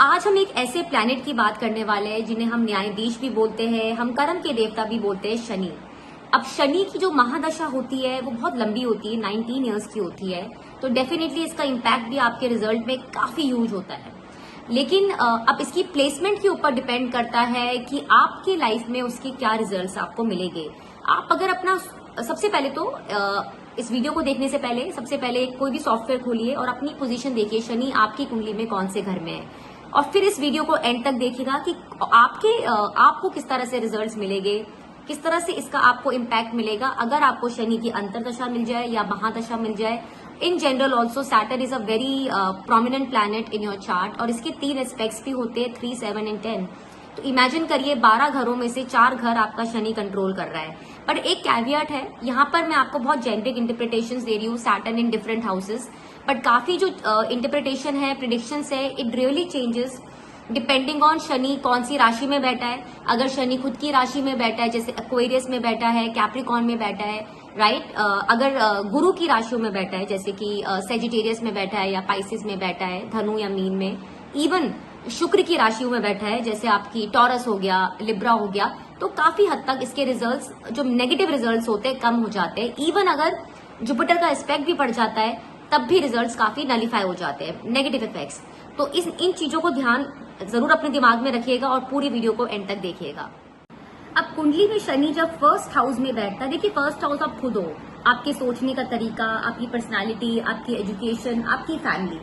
आज हम एक ऐसे प्लैनेट की बात करने वाले हैं जिन्हें हम न्यायाधीश भी बोलते हैं, हम कर्म के देवता भी बोलते हैं, शनि। अब शनि की जो महादशा होती है वो बहुत लंबी होती है, 19 ईयर्स की होती है। तो डेफिनेटली इसका इम्पैक्ट भी आपके रिजल्ट में काफी ह्यूज होता है। लेकिन अब इसकी प्लेसमेंट के ऊपर डिपेंड करता है कि आपकी लाइफ में उसके क्या रिजल्ट्स आपको मिलेंगे। आप अगर अपना सबसे पहले तो इस वीडियो को देखने से पहले सबसे पहले कोई भी सॉफ्टवेयर खोलिए और अपनी पोजीशन देखिए, शनि आपकी कुंडली में कौन से घर में है, और फिर इस वीडियो को एंड तक देखिएगा कि आपको किस तरह से रिजल्ट्स मिलेंगे, किस तरह से इसका आपको इम्पैक्ट मिलेगा अगर आपको शनि की अंतरदशा मिल जाए या महादशा मिल जाए। In general also Saturn is a very prominent planet in your chart, और इसके 3 एस्पेक्ट्स भी होते हैं, 3, 7 एंड 10। तो इमेजिन करिए 12 घरों में से 4 घर आपका शनि कंट्रोल कर रहा है। पर एक कैवियट है, यहाँ पर मैं आपको बहुत जेनरिक इंटरप्रिटेशंस दे रही हूँ, Saturn in different houses, but काफी जो इंटरप्रिटेशन है, प्रिडिक्शंस है, it really changes depending on Shani कौन सी राशि में बैठा है। अगर शनि खुद की राशि में बैठा है, जैसे एक्वेरियस में बैठा है, कैप्रिकॉर्न में बैठा है, राइट, अगर गुरु की राशियों में बैठा है, जैसे कि सेजिटेरियस में बैठा है या पाइसिस में बैठा है, धनु या मीन में, इवन शुक्र की राशियों में बैठा है, जैसे आपकी टॉरस हो गया, लिब्रा हो गया, तो काफी हद तक इसके रिजल्ट्स, जो नेगेटिव रिजल्ट्स होते हैं, कम हो जाते हैं। इवन अगर जुपिटर का एस्पेक्ट भी पड़ जाता है तब भी रिजल्ट्स काफी नलीफाई हो जाते हैं, नेगेटिव इफेक्ट्स। तो इन चीजों को ध्यान जरूर अपने दिमाग में रखिएगा और पूरी वीडियो को एंड तक देखिएगा। अब कुंडली में शनि जब फर्स्ट हाउस में बैठता है, देखिए फर्स्ट हाउस आप खुद हो, आपके सोचने का तरीका, आपकी पर्सनालिटी, आपकी एजुकेशन, आपकी फैमिली।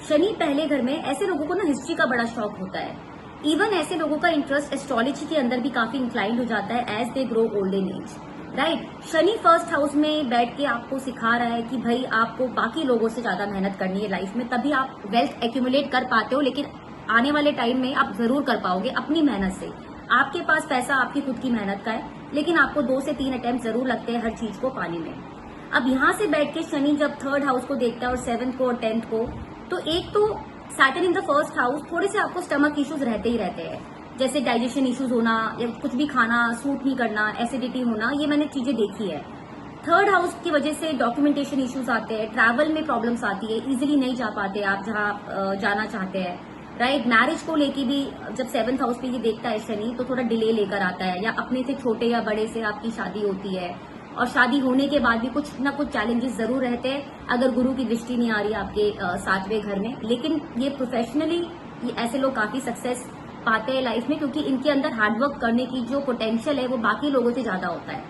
शनि पहले घर में, ऐसे लोगों को ना हिस्ट्री का बड़ा शौक होता है। इवन ऐसे लोगों का इंटरेस्ट एस्ट्रोलॉजी के अंदर भी काफी इंक्लाइंड हो जाता है as they grow old in age, right. Shani first house में बैठ के आपको सिखा रहा है कि भाई आपको बाकी लोगों से ज्यादा मेहनत करनी है लाइफ में, तभी आप वेल्थ एक्यूमुलेट कर पाते हो। लेकिन आने वाले टाइम में आप जरूर कर पाओगे अपनी मेहनत से। आपके पास पैसा आपकी खुद की मेहनत का है, लेकिन आपको 2 से 3 अटेम्प्ट जरूर लगते हैं हर चीज को पाने में। अब यहाँ से बैठ के शनि जब 3rd हाउस को देखता है और 7th को और 10th को, तो एक तो Saturn in the first house, थोड़े से आपको स्टमक इश्यूज रहते ही रहते हैं, जैसे डाइजेशन इश्यूज होना या कुछ भी खाना सूट नहीं करना, एसिडिटी होना, ये मैंने चीजें देखी है। 3rd हाउस की वजह से डॉक्यूमेंटेशन इश्यूज आते हैं, ट्रैवल में प्रॉब्लम्स आती है, इजीली नहीं जा पाते आप जहाँ जाना चाहते हैं, राइट। मैरिज को लेके भी जब 7th हाउस पे ये देखता है शनि, तो थोड़ा डिले लेकर आता है, या अपने से छोटे या बड़े से आपकी शादी होती है, और शादी होने के बाद भी कुछ ना कुछ चैलेंजेस जरूर रहते हैं अगर गुरु की दृष्टि नहीं आ रही आपके 7वें घर में। लेकिन ये प्रोफेशनली ऐसे लोग काफी सक्सेस पाते हैं लाइफ में, क्योंकि इनके अंदर हार्डवर्क करने की जो पोटेंशियल है वो बाकी लोगों से ज्यादा होता है।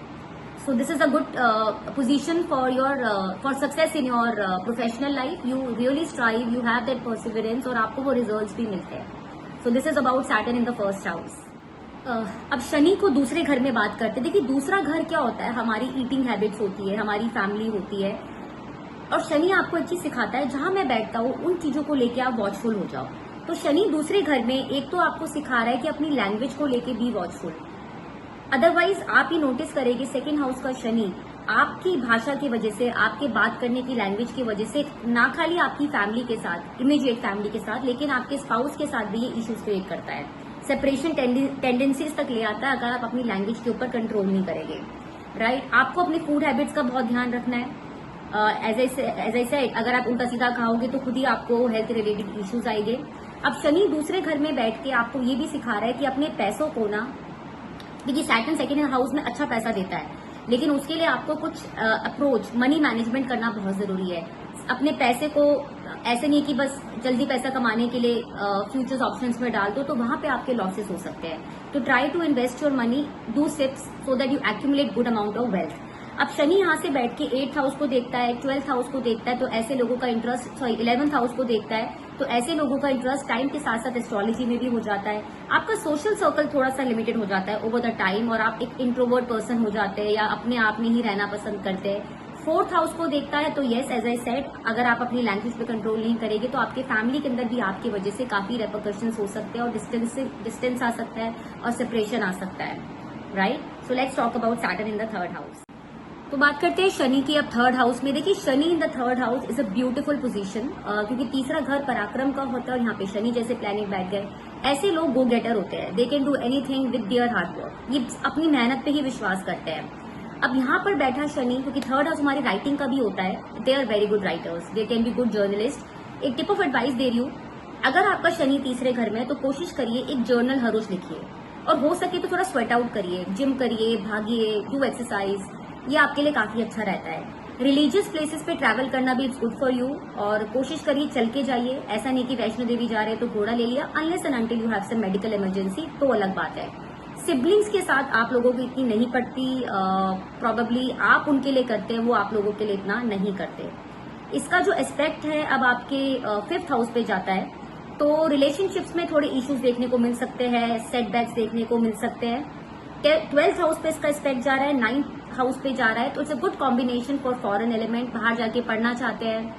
So this is a good position for success in your professional life. You really strive, you have that perseverance, और आपको वो रिजल्ट्स भी मिलते हैं। So this is about Saturn in the first house. अब शनि को दूसरे घर में बात करते हैं। देखिए दूसरा घर क्या होता है, हमारी ईटिंग हैबिट्स होती है, हमारी फैमिली होती है, और शनि आपको एक चीज सिखाता है, जहां मैं बैठता हूँ उन चीजों को लेके आप वॉचफुल हो जाओ। तो शनि दूसरे घर में एक तो आपको सिखा रहा है कि अपनी लैंग्वेज को लेके भी वॉचफुल। अदरवाइज आप ही नोटिस करेंगे 2nd हाउस का शनि आपकी भाषा की वजह से, आपके बात करने की लैंग्वेज की वजह से, ना खाली आपकी फैमिली के साथ, इमीडिएट फैमिली के साथ, लेकिन आपके स्पाउस के साथ भी ये इश्यूज क्रिएट करता है, सेपरेशन टेंडेंसीज तक ले आता है अगर आप अपनी लैंग्वेज के ऊपर कंट्रोल नहीं करेंगे, राइट। आपको अपनी फूड हैबिट्स का बहुत ध्यान रखना है। एज आई सेड, अगर आप उल्टा सीधा खाओगे तो खुद ही आपको हेल्थ रिलेटेड इश्यूज आएंगे। अब शनि दूसरे घर में बैठ के आपको ये भी सिखा रहा है कि अपने पैसों को ना, देखिए सैटर्न 2nd हाउस में अच्छा पैसा देता है, लेकिन उसके लिए आपको कुछ अप्रोच, मनी मैनेजमेंट करना बहुत जरूरी है। अपने पैसे को ऐसे नहीं कि बस जल्दी पैसा कमाने के लिए फ्यूचर्स ऑप्शंस में डाल दो, तो वहां पे आपके लॉसेस हो सकते हैं। तो try to invest your money, do steps so that you accumulate good amount of wealth. अब शनि यहाँ से बैठ के 8th हाउस को देखता है, 12th हाउस को देखता है, तो ऐसे लोगों का इंटरेस्ट, 11th हाउस को देखता है, तो ऐसे लोगों का इंटरेस्ट टाइम के साथ साथ एस्ट्रोलॉजी में भी हो जाता है। आपका सोशल सर्कल थोड़ा सा लिमिटेड हो जाता है ओवर द टाइम, और आप एक इंट्रोवर्ट पर्सन हो जाते हैं या अपने आप में ही रहना पसंद करते हैं। 4th हाउस को देखता है, तो येस, एज आई सेड, अगर आप अपनी लैंग्वेज पे कंट्रोल नहीं करेंगे तो आपके फैमिली के अंदर भी आपकी वजह से काफी रेपरकशंस हो सकते हैं, और डिस्टेंस आ सकता है और सेपरेशन आ सकता है, right. So let's talk about Saturn in the 3rd house. तो बात करते हैं शनि की अब 3rd हाउस में। देखिए Shani in the 3rd house is a beautiful position, क्योंकि तीसरा घर पराक्रम का होता है, और यहाँ पे शनि जैसे प्लैनेट बैठ गए। ऐसे लोग गो गेटर होते हैं, दे can do anything with their hard work, ये अपनी मेहनत पे ही विश्वास करते हैं। अब यहाँ पर बैठा शनि, क्योंकि 3rd हाउस हमारी राइटिंग का भी होता है, they are very good writers, they can be good journalist. एक टिप ऑफ एडवाइस दे रही हूँ, अगर आपका शनि तीसरे घर में है तो कोशिश करिए एक जर्नल हर रोज लिखिए, और हो सके तो थोड़ा स्वेट आउट करिए, जिम करिए, भागिए, डू एक्सरसाइज, ये आपके लिए काफी अच्छा रहता है। रिलीजियस प्लेसेस पे ट्रैवल करना भी इट्स गुड फॉर यू, और कोशिश करिए चल के जाइए, ऐसा नहीं कि वैष्णो देवी जा रहे हैं तो घोड़ा ले लिया, unless and until you have some medical emergency तो अलग बात है। सिबलिंग्स के साथ आप लोगों की इतनी नहीं पड़ती, प्रॉबेबली आप उनके लिए करते हैं, वो आप लोगों के लिए इतना नहीं करते। इसका जो एस्पेक्ट है अब आपके 5th हाउस पे जाता है, तो रिलेशनशिप्स में थोड़े इश्यूज देखने को मिल सकते हैं, सेटबैक्स देखने को मिल सकते हैं। 12th हाउस पे इसका एस्पेक्ट जा रहा है, 9th हाउस पे जा रहा है, तो it's a good combination for foreign element. बाहर जाके पढ़ना चाहते हैं,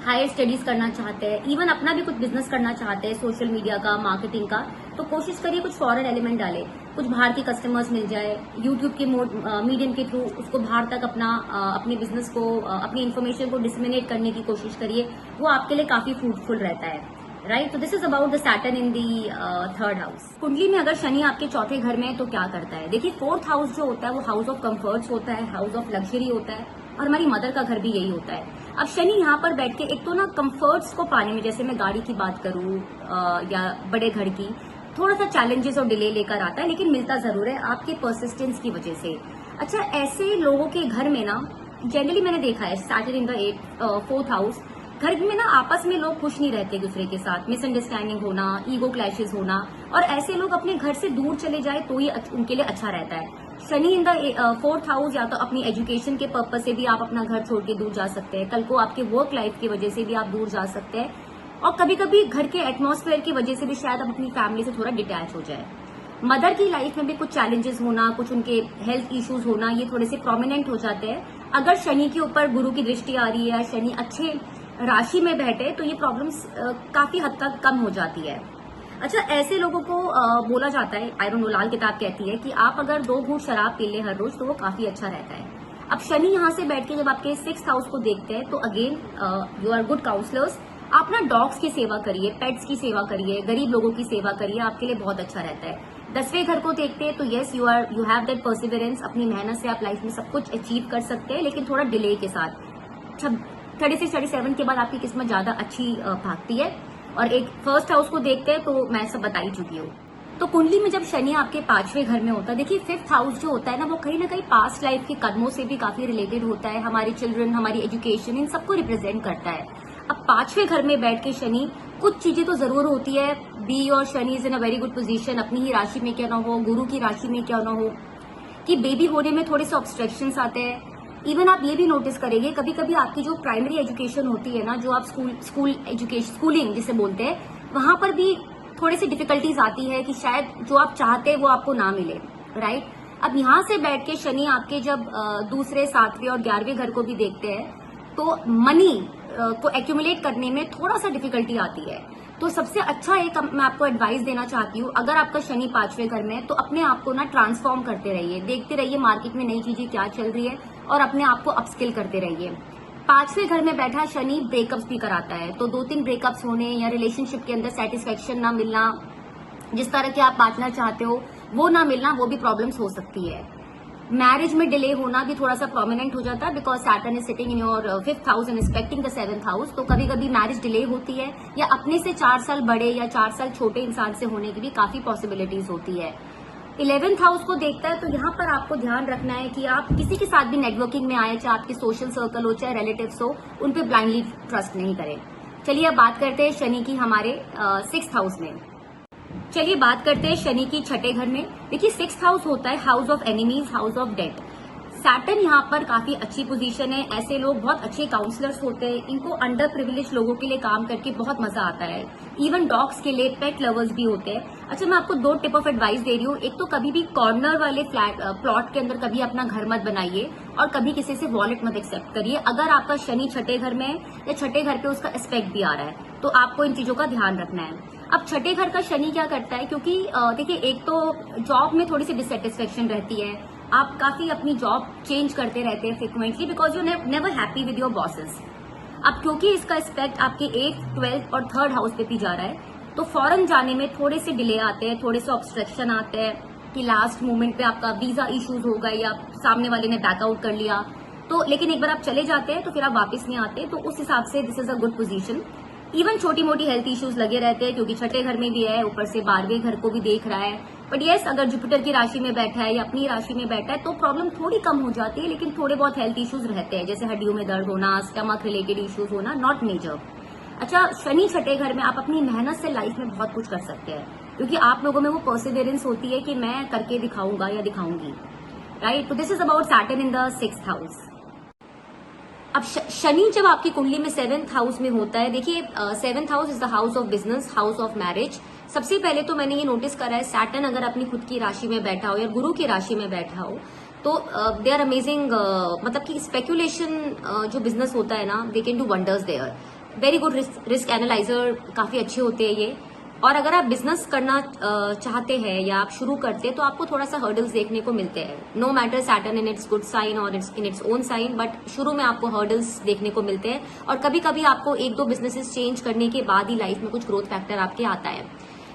हायर स्टडीज करना चाहते हैं, इवन अपना भी कुछ बिजनेस करना चाहते हैं, सोशल मीडिया का, मार्केटिंग का, तो कोशिश करिए कुछ फॉरेन एलिमेंट डाले, कुछ बाहर के कस्टमर्स मिल जाए, यूट्यूब के मीडियम के थ्रू उसको बाहर तक अपने बिजनेस को, अपनी इन्फॉर्मेशन को डिसमिनेट करने की कोशिश करिए, वो आपके लिए काफी फ्रूटफुल रहता है, राइट। तो this is about the Saturn in the 3rd house. कुंडली में अगर शनि आपके चौथे घर में है तो क्या करता है? देखिए 4th हाउस जो होता है वो हाउस ऑफ कंफर्ट्स होता है, हाउस ऑफ लग्जरी होता है, और हमारी मदर का घर भी यही होता है। अब शनि यहाँ पर बैठ के एक तो ना कंफर्ट्स को पाने में, जैसे मैं गाड़ी की बात करूँ या बड़े घर की, थोड़ा सा चैलेंजेस और डिले लेकर आता है, लेकिन मिलता जरूर है आपके परसिस्टेंस की वजह से। अच्छा, ऐसे लोगों के घर में ना जनरली मैंने देखा है Saturn in the 4th house, घर में ना आपस में लोग खुश नहीं रहते दूसरे के साथ, मिसअंडरस्टैंडिंग होना, ईगो क्लैशेस होना, और ऐसे लोग अपने घर से दूर चले जाए तो ही उनके लिए अच्छा रहता है। Shani in the 4th house, या तो अपनी एजुकेशन के पर्पज से भी आप अपना घर छोड़ के दूर जा सकते हैं, कल को आपके वर्क लाइफ की वजह से भी आप दूर जा सकते हैं, और कभी कभी घर के एटमॉस्फेयर की वजह से भी शायद आप अपनी फैमिली से थोड़ा डिटैच हो जाए। मदर की लाइफ में भी कुछ चैलेंजेस होना, कुछ उनके हेल्थ इश्यूज होना, ये थोड़े से प्रोमिनेंट हो जाते हैं। अगर शनि के ऊपर गुरु की दृष्टि आ रही है, शनि अच्छे राशि में बैठे, तो ये प्रॉब्लम्स काफी हद तक कम हो जाती है। अच्छा, ऐसे लोगों को बोला जाता है, आई डोंट नो, लाल किताब कहती है कि आप अगर 2 घूंट शराब पी ले हर रोज तो वो काफी अच्छा रहता है। अब शनि यहाँ से बैठ के जब आपके 6th हाउस को देखते हैं तो again you are good counsellors. आप ना डॉग्स की सेवा करिए, पेट्स की सेवा करिए, गरीब लोगों की सेवा करिए, आपके लिए बहुत अच्छा रहता है। 10वें घर को देखते हैं तो yes, you have that perseverance, अपनी मेहनत से आप लाइफ में सब कुछ अचीव कर सकते हैं, लेकिन थोड़ा डिले के साथ। 36-37 के बाद आपकी किस्मत ज्यादा अच्छी भागती है। और एक 1st हाउस को देखते हैं तो मैं सब बता ही चुकी हूँ। तो कुंडली में जब शनि आपके 5वें घर में होता है, देखिए 5th हाउस जो होता है ना, वो कहीं ना कहीं पास्ट लाइफ के कदमों से भी काफी रिलेटेड होता है, हमारे चिल्ड्रन, हमारी एजुकेशन, इन सबको रिप्रेजेंट करता है। अब 5वें घर में बैठ के शनि, कुछ चीजें तो जरूर होती है, बी और Shani is in a very good position, अपनी ही राशि में क्या ना हो, गुरु की राशि में क्या ना हो, कि बेबी होने में थोड़े से ऑब्स्ट्रक्शंस आते हैं। इवन आप ये भी नोटिस करेंगे, कभी कभी आपकी जो प्राइमरी एजुकेशन होती है ना, जो आप स्कूलिंग जिसे बोलते हैं, वहां पर भी थोड़ी सी डिफिकल्टीज आती है कि शायद जो आप चाहते हैं वो आपको ना मिले, राइट। अब यहाँ से बैठ के शनि आपके जब दूसरे, 7वें और 11वें घर को भी देखते हैं, तो मनी को एक्यूमुलेट करने में थोड़ा सा डिफिकल्टी आती है। तो सबसे अच्छा एक मैं आपको एडवाइस देना चाहती हूँ, अगर आपका शनि 5वें घर में है तो अपने आप को ना ट्रांसफॉर्म करते रहिए, देखते रहिए मार्केट में नई चीजें क्या चल रही है, और अपने आप को अपस्किल करते रहिए। 5वें घर में बैठा शनि ब्रेकअप्स भी कराता है, तो 2-3 ब्रेकअप्स होने या रिलेशनशिप के अंदर सेटिस्फेक्शन ना मिलना, जिस तरह के आप पार्टनर चाहते हो वो ना मिलना, वो भी प्रॉब्लम्स हो सकती है। मैरिज में डिले होना भी थोड़ा सा प्रोमिनेंट हो जाता है, because Saturn is sitting in your 5th house and inspecting the 7th house, तो कभी कभी मैरिज डिले होती है, या अपने से 4 साल बड़े या 4 साल छोटे इंसान से होने की भी काफी पॉसिबिलिटीज होती है। 11th हाउस को देखता है, तो यहाँ पर आपको ध्यान रखना है कि आप किसी के साथ भी नेटवर्किंग में आए, चाहे आपके सोशल सर्कल हो, चाहे रिलेटिव्स हो, उन पे ब्लाइंडली ट्रस्ट नहीं करें। चलिए अब बात करते हैं शनि की हमारे 6th हाउस में। चलिए बात करते हैं शनि की 6ठे घर में। देखिए 6th हाउस होता है house of enemies, house of death. Saturn यहाँ पर काफी अच्छी पोजीशन है, ऐसे लोग बहुत अच्छे काउंसलर्स होते हैं, इनको अंडर प्रिविलेज लोगों के लिए काम करके बहुत मजा आता है, इवन डॉग्स के लिए, पेट लवर्स भी होते हैं। अच्छा, मैं आपको 2 टिप ऑफ एडवाइस दे रही हूँ। एक तो कभी भी कॉर्नर वाले प्लॉट के अंदर कभी अपना घर मत बनाइए, और कभी किसी से वॉलेट मत एक्सेप्ट करिए। अगर आपका शनि 6ठे घर में है या 6ठे घर पे उसका एस्पेक्ट भी आ रहा है, तो आपको इन चीजों का ध्यान रखना है। अब 6ठे घर का शनि क्या करता है, क्योंकि देखिए एक तो जॉब में थोड़ी सी डिससेटिस्फेक्शन रहती है, आप काफी अपनी जॉब चेंज करते रहते हैं frequently, because you never happy with your bosses. अब क्योंकि इसका एस्पेक्ट आपके 8th, 12th और 3rd हाउस पे भी जा रहा है, तो फॉरेन जाने में थोड़े से डिले आते हैं, थोड़े से ऑब्स्ट्रक्शन आते हैं कि लास्ट मोमेंट पे आपका वीजा इश्यूज हो गए, या सामने वाले ने बैकआउट कर लिया, तो लेकिन एक बार आप चले जाते हैं तो फिर आप वापस नहीं आते, तो उस हिसाब से this is a good position. Even छोटी मोटी हेल्थ इश्यूज लगे रहते हैं क्योंकि छठे घर में भी है, ऊपर से 12वें घर को भी देख रहा है। बट यस, अगर जुपिटर की राशि में बैठा है या अपनी राशि में बैठा है तो प्रॉब्लम थोड़ी कम हो जाती है, लेकिन थोड़े बहुत हेल्थ इश्यूज रहते हैं, जैसे हड्डियों में दर्द होना, स्टमक रिलेटेड इश्यूज होना, नॉट मेजर। अच्छा, शनि छठे घर में, आप अपनी मेहनत से लाइफ में बहुत कुछ कर सकते हैं, क्योंकि आप लोगों में वो परसिवियरेंस होती है कि मैं करके दिखाऊंगा या दिखाऊंगी, राइट। तो this is about Saturn in the 6th house. अब शनि जब आपकी कुंडली में 7th हाउस में होता है, देखिए 7th house is the house of business, house of marriage. सबसे पहले तो मैंने ये नोटिस करा है, सैटर्न अगर अपनी खुद की राशि में बैठा हो या गुरु की राशि में बैठा हो तो दे आर अमेजिंग, मतलब कि स्पेकुलेशन जो बिजनेस होता है ना, they can do wonders there. Very good risk analyser, काफी अच्छे होते हैं ये। और अगर आप बिजनेस करना चाहते हैं या आप शुरू करते हैं तो आपको थोड़ा सा हर्डल्स देखने को मिलते हैं, no matter Saturn in its good sign और in its own sign, but शुरू में आपको हर्डल्स देखने को मिलते हैं। और कभी कभी आपको 1-2 बिजनेसेस चेंज करने के बाद ही लाइफ में कुछ ग्रोथ फैक्टर आपके आता है।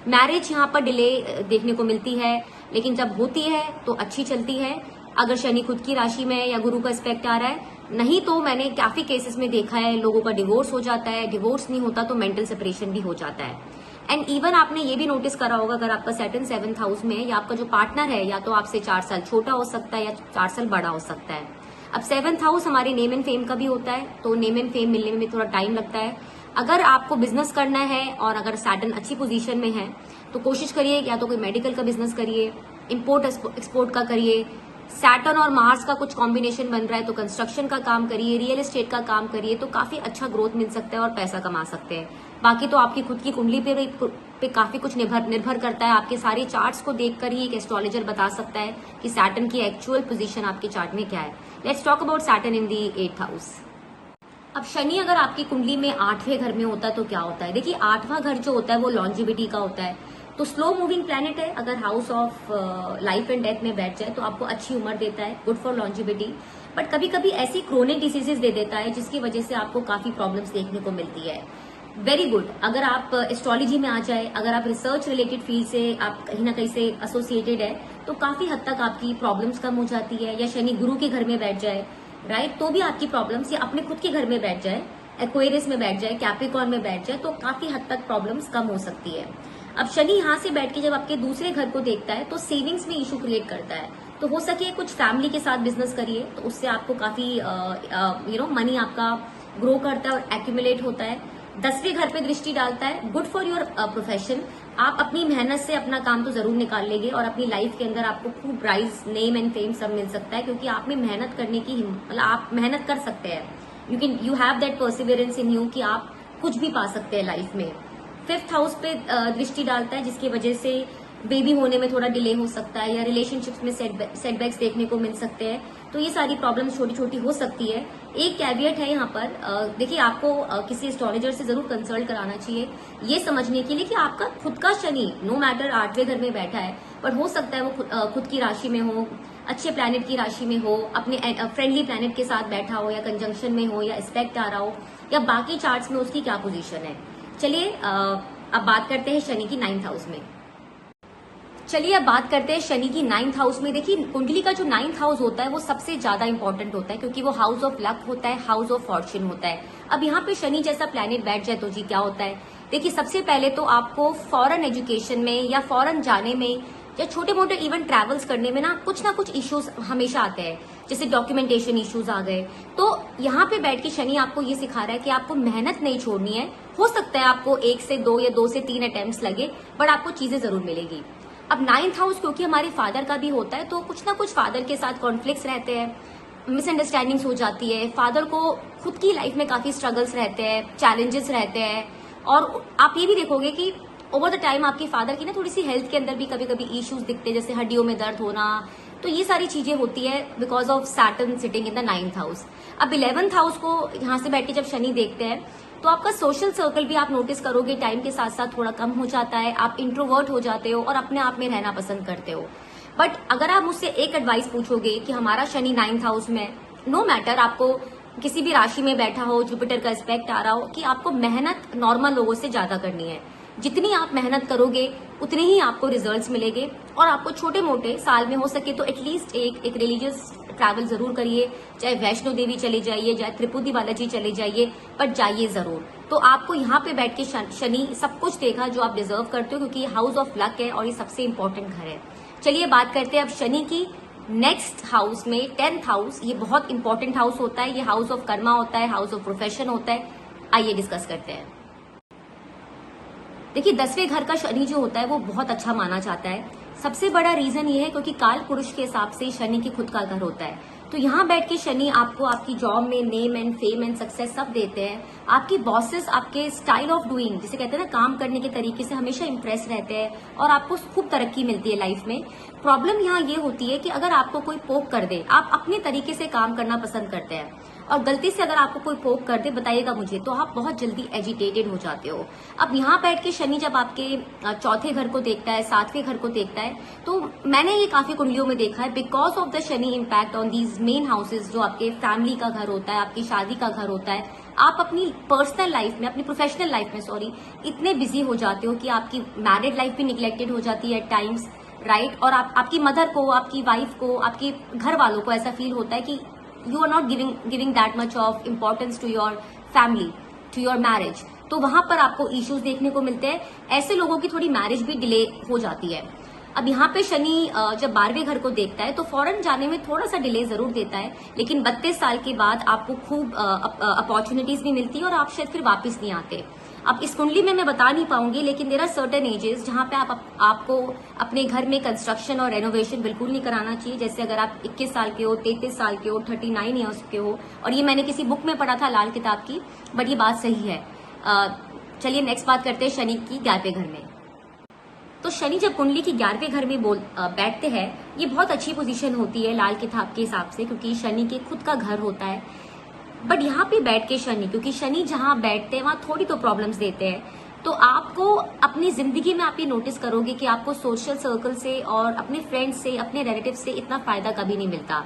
मैरिज यहाँ पर डिले देखने को मिलती है, लेकिन जब होती है तो अच्छी चलती है, अगर शनि खुद की राशि में या गुरु का एस्पेक्ट आ रहा है। नहीं तो मैंने काफी केसेस में देखा है, लोगों का डिवोर्स हो जाता है, डिवोर्स नहीं होता तो मेंटल सेपरेशन भी हो जाता है। एंड इवन आपने ये भी नोटिस करा होगा, अगर आपका सैटर्न 7th हाउस में है या आपका जो पार्टनर है या तो आपसे 4 साल छोटा हो सकता है या 4 साल बड़ा हो सकता है। अब 7th हाउस हमारे नेम एंड फेम का भी होता है, तो नेम एंड फेम मिलने में भी थोड़ा टाइम लगता है। अगर आपको बिजनेस करना है और अगर सैटर्न अच्छी पोजीशन में है तो कोशिश करिए या तो कोई मेडिकल का बिजनेस करिए, इंपोर्ट एक्सपोर्ट का करिए। सैटर्न और मार्स का कुछ कॉम्बिनेशन बन रहा है तो कंस्ट्रक्शन का काम करिए, रियल एस्टेट का काम करिए, तो काफी अच्छा ग्रोथ मिल सकता है और पैसा कमा सकते हैं। बाकी तो आपकी खुद की कुंडली पे काफी कुछ निर्भर करता है। आपके सारे चार्ट्स को देखकर ही एक एस्ट्रोलॉजर बता सकता है कि सैटर्न की एक्चुअल पोजीशन आपके चार्ट में क्या है। Let's talk about Saturn in the 8th house. अब शनि अगर आपकी कुंडली में 8वें घर में होता है तो क्या होता है, देखिए 8वां घर जो होता है वो लॉन्जिविटी का होता है, तो स्लो मूविंग प्लैनेट है। अगर house of life and death में बैठ जाए तो आपको अच्छी उम्र देता है, गुड फॉर लॉन्जिविटी। बट कभी कभी ऐसी क्रोनिक डिसीजेस दे देता है जिसकी वजह से आपको काफी प्रॉब्लम्स देखने को मिलती है। वेरी गुड, अगर आप एस्ट्रोलॉजी में आ जाए, अगर आप रिसर्च रिलेटेड फील्ड से आप कहीं ना कहीं से एसोसिएटेड है तो काफी हद तक आपकी प्रॉब्लम्स कम हो जाती है। या शनि गुरु के घर में बैठ जाए, राइट, तो भी आपकी प्रॉब्लम्स, या अपने खुद के घर में बैठ जाए, एक्वेरियस में बैठ जाए, कैप्रिकॉर्न में बैठ जाए, तो काफी हद तक प्रॉब्लम्स कम हो सकती है। अब शनि यहाँ से बैठ के जब आपके दूसरे घर को देखता है तो सेविंग्स में इशू क्रिएट करता है, तो हो सके कुछ फैमिली के साथ बिजनेस करिए तो उससे आपको काफी मनी आपका ग्रो करता है और एक्यूमुलेट होता है। 10वें घर पे दृष्टि डालता है, गुड फॉर योर प्रोफेशन। आप अपनी मेहनत से अपना काम तो जरूर निकाल लेंगे और अपनी लाइफ के अंदर आपको खूब प्राइज, नेम एंड फेम सब मिल सकता है, क्योंकि आप में मेहनत करने की मतलब आप मेहनत कर सकते हैं। You have that Perseverance in you कि आप कुछ भी पा सकते हैं लाइफ में। 5th हाउस पे दृष्टि डालता है, जिसकी वजह से बेबी होने में थोड़ा डिले हो सकता है या रिलेशनशिप्स में सेटबैक्स देखने को मिल सकते हैं। तो ये सारी प्रॉब्लम्स छोटी छोटी हो सकती है। एक कैवियट है यहाँ पर, देखिए आपको किसी एस्ट्रोलॉजर से जरूर कंसल्ट कराना चाहिए ये समझने के लिए कि आपका खुद का शनि नो मैटर 8वें घर में बैठा है, पर हो सकता है वो खुद की राशि में हो, अच्छे प्लैनेट की राशि में हो, अपने फ्रेंडली प्लैनेट के साथ बैठा हो या कंजंक्शन में हो या एस्पेक्ट आ रहा हो, या बाकी चार्ट्स में उसकी क्या पोजीशन है। चलिए अब बात करते हैं शनि की 9th हाउस में। चलिए अब बात करते हैं शनि की 9th हाउस में। देखिए कुंडली का जो 9th हाउस होता है वो सबसे ज्यादा इंपॉर्टेंट होता है, क्योंकि वो हाउस ऑफ लक होता है, हाउस ऑफ फॉर्च्यून होता है। अब यहाँ पे शनि जैसा प्लैनेट बैठ जाए तो जी क्या होता है, देखिए सबसे पहले तो आपको फॉरेन एजुकेशन में या फॉरेन जाने में या छोटे मोटे इवन ट्रैवल्स करने में ना कुछ इश्यूज हमेशा आते हैं, जैसे डॉक्यूमेंटेशन इश्यूज आ गए। तो यहाँ पे बैठ के शनि आपको ये सिखा रहा है कि आपको मेहनत नहीं छोड़नी है। हो सकता है आपको 1 से 2 या 2 से 3 अटेम्प्ट्स लगे, बट आपको चीजें जरूर मिलेगी। अब 9th हाउस क्योंकि हमारे फादर का भी होता है, तो कुछ ना कुछ फादर के साथ कॉन्फ्लिक्ट्स रहते हैं, मिसअंडरस्टैंडिंग्स हो जाती है। फादर को खुद की लाइफ में काफी स्ट्रगल्स रहते हैं, चैलेंजेस रहते हैं, और आप ये भी देखोगे कि ओवर द टाइम आपके फादर की ना थोड़ी सी हेल्थ के अंदर भी कभी कभी इश्यूज दिखते हैं, जैसे हड्डियों में दर्द होना। तो ये सारी चीजें होती है because of Saturn sitting in the 9th house. अब 11th हाउस को यहाँ से बैठ के जब शनि देखते हैं तो आपका सोशल सर्कल भी आप नोटिस करोगे टाइम के साथ साथ थोड़ा कम हो जाता है, आप इंट्रोवर्ट हो जाते हो और अपने आप में रहना पसंद करते हो। बट अगर आप मुझसे एक एडवाइस पूछोगे कि हमारा शनि 9th हाउस में, नो मैटर आपको किसी भी राशि में बैठा हो, जुपिटर का एस्पेक्ट आ रहा हो, कि आपको मेहनत नॉर्मल लोगों से ज्यादा करनी है। जितनी आप मेहनत करोगे उतने ही आपको रिजल्ट्स मिलेंगे, और आपको छोटे मोटे साल में हो सके तो एटलीस्ट एक रिलीजियस ट्रैवल जरूर करिए, चाहे वैष्णो देवी चले जाइए, चाहे त्रिपुटी बालाजी चले जाइए, पर जाइए जरूर। तो आपको यहाँ पे बैठ के शनि सब कुछ देगा जो आप डिजर्व करते हो, क्योंकि ये हाउस ऑफ लक है और ये सबसे इंपॉर्टेंट घर है। चलिए बात करते हैं अब शनि की। नेक्स्ट हाउस में 10th हाउस, ये बहुत इंपॉर्टेंट हाउस होता है, ये हाउस ऑफ कर्मा होता है, हाउस ऑफ प्रोफेशन होता है। आइए डिस्कस करते हैं। देखिए 10वें घर का शनि जो होता है वो बहुत अच्छा माना जाता है। सबसे बड़ा रीजन ये है क्योंकि काल पुरुष के हिसाब से शनि की खुद का घर होता है। तो यहाँ बैठ के शनि आपको आपकी जॉब में name and fame and success सब देते हैं। आपकी बॉसेस आपके स्टाइल ऑफ डूइंग, जिसे कहते हैं ना, काम करने के तरीके से हमेशा इंप्रेस रहते हैं और आपको खूब तरक्की मिलती है लाइफ में। प्रॉब्लम यहाँ ये होती है कि अगर आपको कोई पोक कर दे, आप अपने तरीके से काम करना पसंद करते हैं और गलती से अगर आपको कोई पोक कर दे, बताइएगा मुझे, तो आप बहुत जल्दी एजिटेटेड हो जाते हो। अब यहाँ बैठ के शनि जब आपके चौथे घर को देखता है, 7वें घर को देखता है, तो मैंने ये काफी कुंडलियों में देखा है, because of the Shani impact on these main houses, जो आपके फैमिली का घर होता है, आपकी शादी का घर होता है, आप अपनी पर्सनल लाइफ में, अपनी प्रोफेशनल लाइफ में इतने बिजी हो जाते हो कि आपकी मैरिड लाइफ भी निग्लेक्टेड हो जाती है एट टाइम्स, राइट। और आपकी मदर को, आपकी वाइफ को, आपके घर वालों को ऐसा फील होता है कि you are not giving that much of importance to your family, to your marriage। तो वहां पर आपको इश्यूज देखने को मिलते हैं। ऐसे लोगों की थोड़ी मैरिज भी डिले हो जाती है। अब यहाँ पे शनि जब 12वें घर को देखता है तो फॉरेन जाने में थोड़ा सा डिले जरूर देता है, लेकिन 32 साल के बाद आपको खूब अपॉर्चुनिटीज भी मिलती है और आप शायद फिर वापस नहीं आते। अब इस कुंडली में मैं बता नहीं पाऊंगी, लेकिन देयर आर सर्टेन एजेस जहां पे आपको अपने घर में कंस्ट्रक्शन और रेनोवेशन बिल्कुल नहीं कराना चाहिए। जैसे अगर आप 21 साल के हो, 33 साल के हो, 39 ईयर्स के हो, और ये मैंने किसी बुक में पढ़ा था, लाल किताब की, बट ये बात सही है। चलिए नेक्स्ट बात करते हैं शनि की 11वें घर में। तो शनि जब कुंडली की 11वें घर में बैठते हैं, ये बहुत अच्छी पोजीशन होती है लाल किताब के हिसाब से, क्योंकि शनि के खुद का घर होता है। बट यहाँ पे बैठ के शनि, क्योंकि शनि जहां बैठते हैं वहां थोड़ी तो प्रॉब्लम्स देते हैं, तो आपको अपनी जिंदगी में आप ये नोटिस करोगे कि आपको सोशल सर्कल से और अपने फ्रेंड्स से, अपने रिलेटिव से इतना फायदा कभी नहीं मिलता।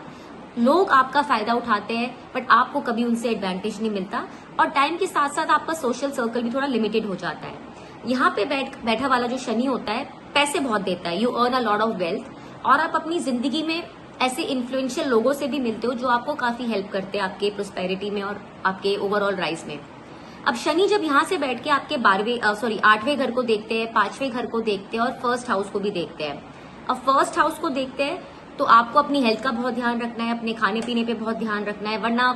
लोग आपका फायदा उठाते हैं बट आपको कभी उनसे एडवांटेज नहीं मिलता, और टाइम के साथ साथ आपका सोशल सर्कल भी थोड़ा लिमिटेड हो जाता है। यहाँ पे बैठा वाला जो शनि होता है पैसे बहुत देता है, you earn a lot of wealth, और आप अपनी जिंदगी में ऐसे इन्फ्लुएंशियल लोगों से भी मिलते हो जो आपको काफी हेल्प करते हैं आपके प्रोस्पेरिटी में और आपके ओवरऑल राइज में। अब शनि जब यहाँ से बैठ के आपके 8वें घर को देखते हैं, 5वें घर को देखते हैं और फर्स्ट हाउस को भी देखते हैं। अब फर्स्ट हाउस को देखते हैं तो आपको अपनी हेल्थ का बहुत ध्यान रखना है, अपने खाने पीने पे बहुत ध्यान रखना है, वरना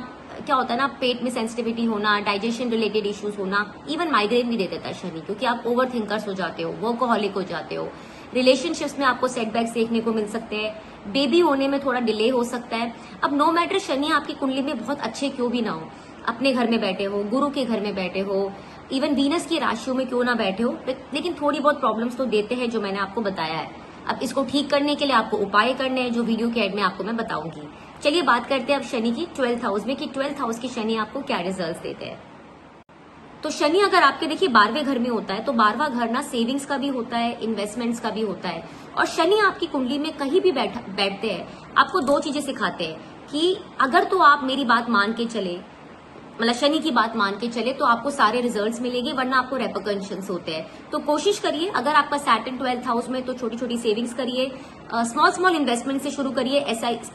क्या होता है ना, पेट में सेंसिटिविटी होना, डाइजेशन रिलेटेड इश्यूज होना, इवन माइग्रेन भी दे देता है शनि, क्योंकि आप ओवर थिंकर्स हो जाते हो, वर्कोहॉलिक हो जाते हो। रिलेशनशिप्स में आपको सेटबैक्स देखने को मिल सकते हैं, बेबी होने में थोड़ा डिले हो सकता है। अब नो मैटर शनि आपकी कुंडली में बहुत अच्छे क्यों भी ना हो, अपने घर में बैठे हो, गुरु के घर में बैठे हो, इवन वीनस की राशियों में क्यों ना बैठे हो, लेकिन थोड़ी बहुत प्रॉब्लम्स तो देते हैं जो मैंने आपको बताया है। अब इसको ठीक करने के लिए आपको उपाय करने हैं जो वीडियो के एड में आपको मैं बताऊंगी। चलिए बात करते हैं अब शनि की 12th हाउस में कि 12th हाउस के शनि आपको क्या रिजल्ट्स देते हैं। तो शनि अगर आपके देखिए 12वें घर में होता है तो 12वां घर ना सेविंग्स का भी होता है, इन्वेस्टमेंट्स का भी होता है, और शनि आपकी कुंडली में कहीं भी बैठते हैं आपको दो चीजें सिखाते हैं कि अगर तो आप मेरी बात मान के चले, मतलब शनि की बात मान के चले, तो आपको सारे रिजल्ट्स मिलेंगे, वरना आपको रेपरकशंस होते हैं। तो कोशिश करिए, अगर आपका सैटर्न 12th हाउस में, तो छोटी छोटी सेविंग्स करिए, स्मॉल इन्वेस्टमेंट से शुरू करिए,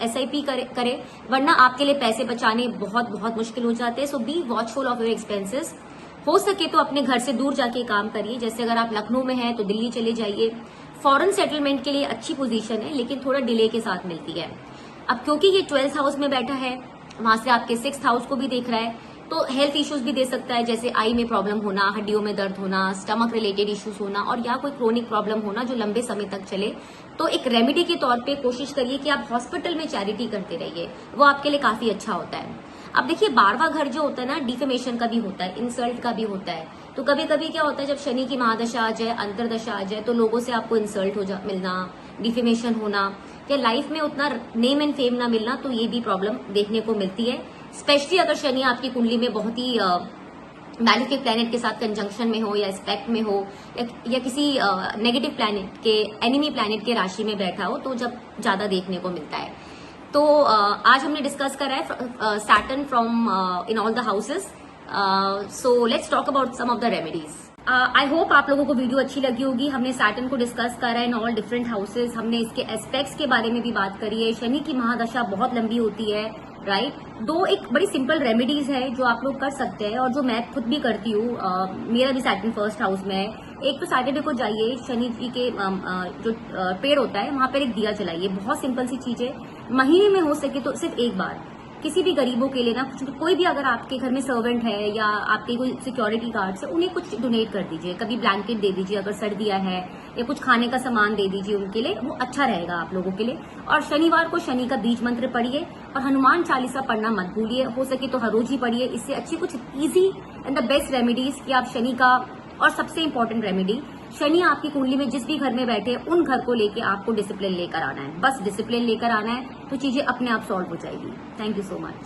SIP करे, वरना आपके लिए पैसे बचाने बहुत बहुत मुश्किल हो जाते हैं। So be watchful of your expenses. हो सके तो अपने घर से दूर जाके काम करिए, जैसे अगर आप लखनऊ में हैं तो दिल्ली चले जाइए। फॉरेन सेटलमेंट के लिए अच्छी पोजीशन है, लेकिन थोड़ा डिले के साथ मिलती है। अब क्योंकि ये 12th हाउस में बैठा है, वहां से आपके 6th हाउस को भी देख रहा है, तो हेल्थ इश्यूज भी दे सकता है, जैसे आई में प्रॉब्लम होना, हड्डियों में दर्द होना, स्टमक रिलेटेड इश्यूज होना, और या कोई क्रोनिक प्रॉब्लम होना जो लंबे समय तक चले। तो एक रेमेडी के तौर पे कोशिश करिए कि आप हॉस्पिटल में चैरिटी करते रहिए, वो आपके लिए काफी अच्छा होता है। अब देखिए 12वां घर जो होता है ना, डिफेमेशन का भी होता है, इंसल्ट का भी होता है। तो कभी कभी क्या होता है, जब शनि की महादशा आ जाए, अंतरदशा आ जाए, तो लोगों से आपको इंसल्ट मिलना, डिफेमेशन होना, या लाइफ में उतना नेम एंड फेम ना मिलना, तो ये भी प्रॉब्लम देखने को मिलती है। स्पेशली अगर शनि आपकी कुंडली में बहुत ही मैलिफिक प्लैनेट के साथ कंजंक्शन में हो, या एस्पेक्ट में हो, या किसी नेगेटिव प्लैनेट के, एनिमी प्लैनेट के राशि में बैठा हो, तो जब ज्यादा देखने को मिलता है। तो आज हमने डिस्कस करा है Saturn from in all the houses. So let's talk about some of the remedies. I hope आप लोगों को वीडियो अच्छी लगी होगी। हमने सैटर्न को डिस्कस करा है इन ऑल डिफरेंट हाउसेस, हमने इसके एस्पेक्ट्स के बारे में भी बात करी है। शनि की महादशा बहुत लंबी होती है, राइट। दो एक बड़ी सिंपल रेमेडीज है जो आप लोग कर सकते हैं और जो मैं खुद भी करती हूँ। मेरा भी सैटर्न फर्स्ट हाउस में है। एक तो सैटरडे को जाइए, शनि जी के जो पेड़ होता है वहां पर एक दिया जलाइए। बहुत सिंपल सी चीज है, महीने में हो सके तो सिर्फ एक बार किसी भी गरीबों के लिए ना, कोई भी अगर आपके घर में सर्वेंट है या आपके कोई सिक्योरिटी गार्ड्स है, उन्हें कुछ डोनेट कर दीजिए। कभी ब्लैंकेट दे दीजिए अगर सर्दियां है, या कुछ खाने का सामान दे दीजिए उनके लिए, वो अच्छा रहेगा आप लोगों के लिए। और शनिवार को शनि का बीज मंत्र पढ़िए और हनुमान चालीसा पढ़ना मत भूलिए। हो सके तो हर रोज ही पढ़िए। इससे अच्छी कुछ easy and the best remedies कि आप शनि का, और सबसे इंपॉर्टेंट रेमेडी, शनि आपकी कुंडली में जिस भी घर में बैठे उन घर को लेके आपको डिसिप्लिन लेकर आना है। बस डिसिप्लिन लेकर आना है तो चीजें अपने आप सॉल्व हो जाएगी। Thank you so much.